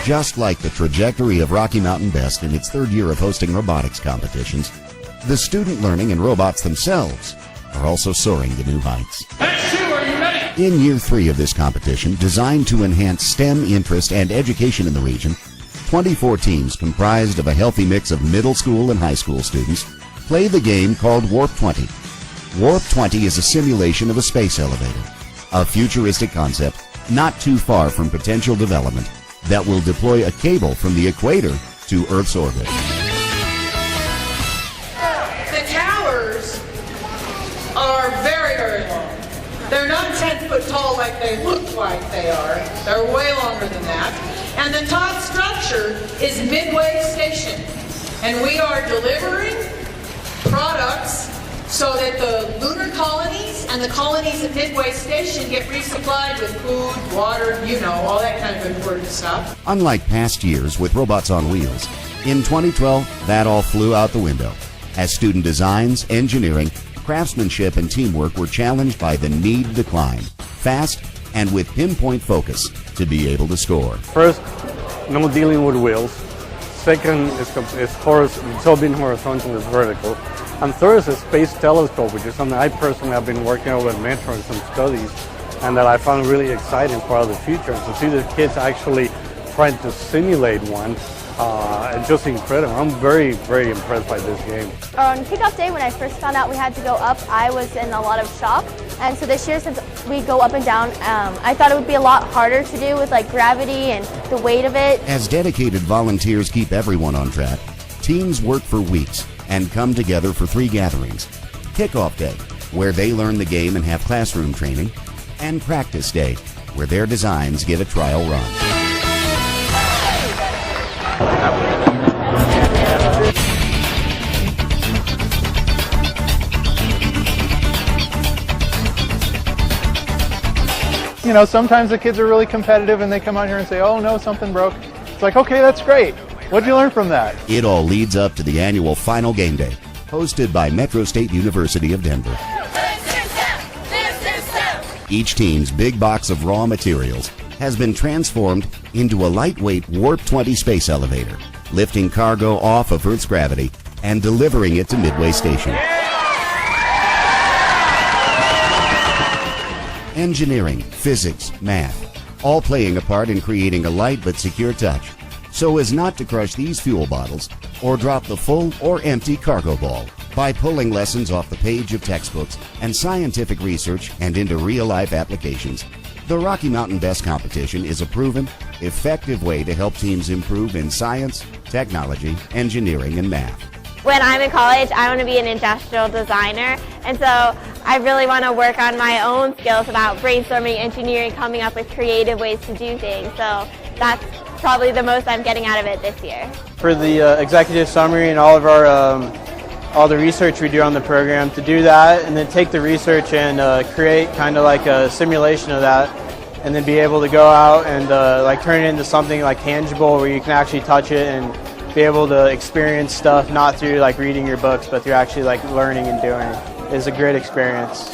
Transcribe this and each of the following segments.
Just like the trajectory of Rocky Mountain Best in its third year of hosting robotics competitions, the student learning and robots themselves are also soaring to new heights. Are you ready? In year 3 of this competition, designed to enhance STEM interest and education in the region, 24 teams comprised of a healthy mix of middle school and high school students play the game called Warp 20. Warp 20 is a simulation of a space elevator, a futuristic concept not too far from potential development that will deploy a cable from the equator to Earth's orbit. The towers are very, very long. They're not 10 foot tall like they look like they are. They're way longer than that. And the top structure is Midway Station. And we are delivering products so that the lunar colonies and the colonies at Midway Station get resupplied with food, water, you know, all that kind of important stuff. Unlike past years with robots on wheels, in 2012, that all flew out the window, as student designs, engineering, craftsmanship, and teamwork were challenged by the need to climb fast and with pinpoint focus to be able to score. First, no dealing with wheels. Second is being horizontal is vertical. And third is a space telescope, which is something I personally have been working on with mentoring some studies, and that I found really exciting for the future. And to see the kids actually trying to simulate one, it's just incredible. I'm very, very impressed by this game. On kickoff day, when I first found out we had to go up, I was in a lot of shock. And so this year, since we go up and down, I thought it would be a lot harder to do with like gravity and the weight of it. As dedicated volunteers keep everyone on track, teams work for weeks and come together for 3 gatherings. Kickoff day, where they learn the game and have classroom training, and practice day, where their designs get a trial run. You know, sometimes the kids are really competitive and they come out here and say, oh no, something broke. It's like, okay, that's great. What'd you learn from that? It all leads up to the annual Final Game Day, hosted by Metro State University of Denver. Each team's big box of raw materials has been transformed into a lightweight Warp 20 space elevator, lifting cargo off of Earth's gravity and delivering it to Midway Station. Engineering, physics, math, all playing a part in creating a light but secure touch, so as not to crush these fuel bottles or drop the full or empty cargo ball. By pulling lessons off the page of textbooks and scientific research and into real-life applications, the Rocky Mountain Best Competition is a proven, effective way to help teams improve in science, technology, engineering, and math. When I'm in college, I want to be an industrial designer, and so I really want to work on my own skills about brainstorming, engineering, coming up with creative ways to do things. So that's probably the most I'm getting out of it this year. For the executive summary and all of our all the research we do on the program, to do that and then take the research and create kind of like a simulation of that, and then be able to go out and like turn it into something like tangible where you can actually touch it and be able to experience stuff not through like reading your books but through actually like learning and doing is a great experience.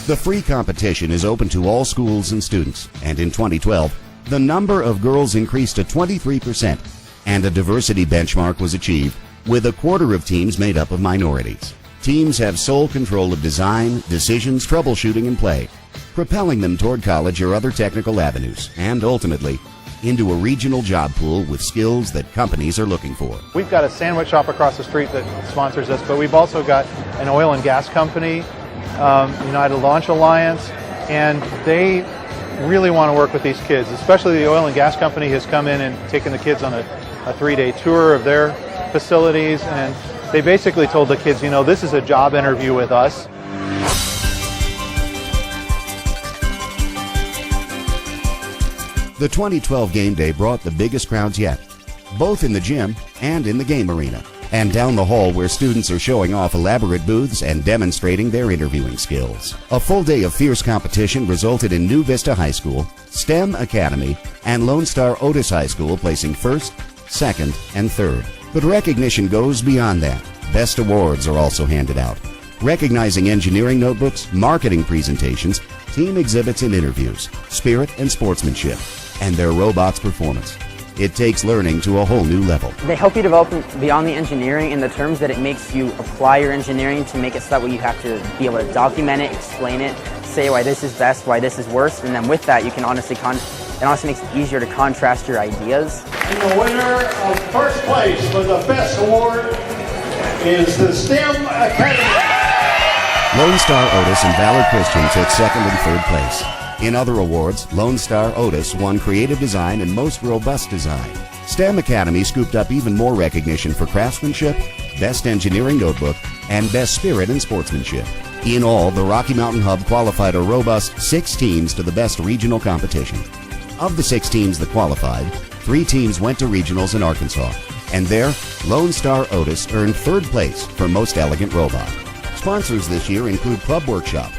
The free competition is open to all schools and students, and in 2012, the number of girls increased to 23%, and a diversity benchmark was achieved, with a quarter of teams made up of minorities. Teams have sole control of design, decisions, troubleshooting, and play, propelling them toward college or other technical avenues, and ultimately, into a regional job pool with skills that companies are looking for. We've got a sandwich shop across the street that sponsors us, but we've also got an oil and gas company, United Launch Alliance, and they really want to work with these kids. Especially the oil and gas company has come in and taken the kids on a 3-day tour of their facilities, and they basically told the kids, you know, this is a job interview with us. The 2012 game day brought the biggest crowds yet, both in the gym and in the game arena, and down the hall where students are showing off elaborate booths and demonstrating their interviewing skills. A full day of fierce competition resulted in New Vista High School, STEM Academy, and Lone Star Otis High School placing first, second, and third. But recognition goes beyond that. Best awards are also handed out, recognizing engineering notebooks, marketing presentations, team exhibits and interviews, spirit and sportsmanship, and their robots' performance. It takes learning to a whole new level. They help you develop beyond the engineering in the terms that it makes you apply your engineering to make it so that way you have to be able to document it, explain it, say why this is best, why this is worse, and then with that you can honestly it honestly makes it easier to contrast your ideas. And the winner of first place for the best award is the STEM Academy. Lone Star Otis and Valor Christian took second and third place. In other awards, Lone Star Otis won Creative Design and Most Robust Design. STEM Academy scooped up even more recognition for craftsmanship, Best Engineering Notebook, and Best Spirit and Sportsmanship. In all, the Rocky Mountain Hub qualified a robust 6 teams to the best regional competition. Of the 6 teams that qualified, 3 teams went to regionals in Arkansas, and there, Lone Star Otis earned third place for Most Elegant Robot. Sponsors this year include Club Workshop,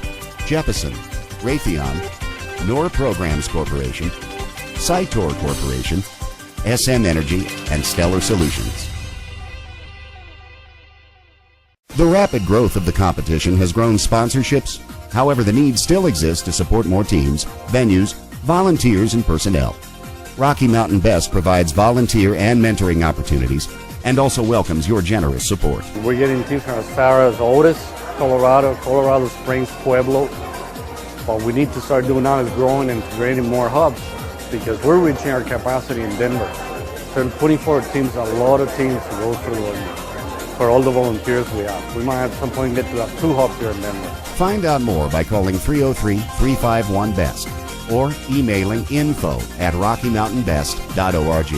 Jeppesen, Raytheon, Nor Programs Corporation, Cytor Corporation, SM Energy, and Stellar Solutions. The rapid growth of the competition has grown sponsorships. However, the need still exists to support more teams, venues, volunteers, and personnel. Rocky Mountain Best provides volunteer and mentoring opportunities and also welcomes your generous support. We're getting teams from as far as Otis, Colorado Springs, Pueblo. What we need to start doing now is growing and creating more hubs because we're reaching our capacity in Denver. So putting forward teams, a lot of teams to go through for all the volunteers we have. We might at some point get to have 2 hubs here in Denver. Find out more by calling 303-351-BEST or emailing info@rockymountainbest.org.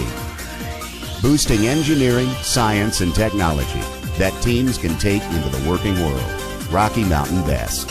Boosting engineering, science, and technology that teams can take into the working world. Rocky Mountain Best.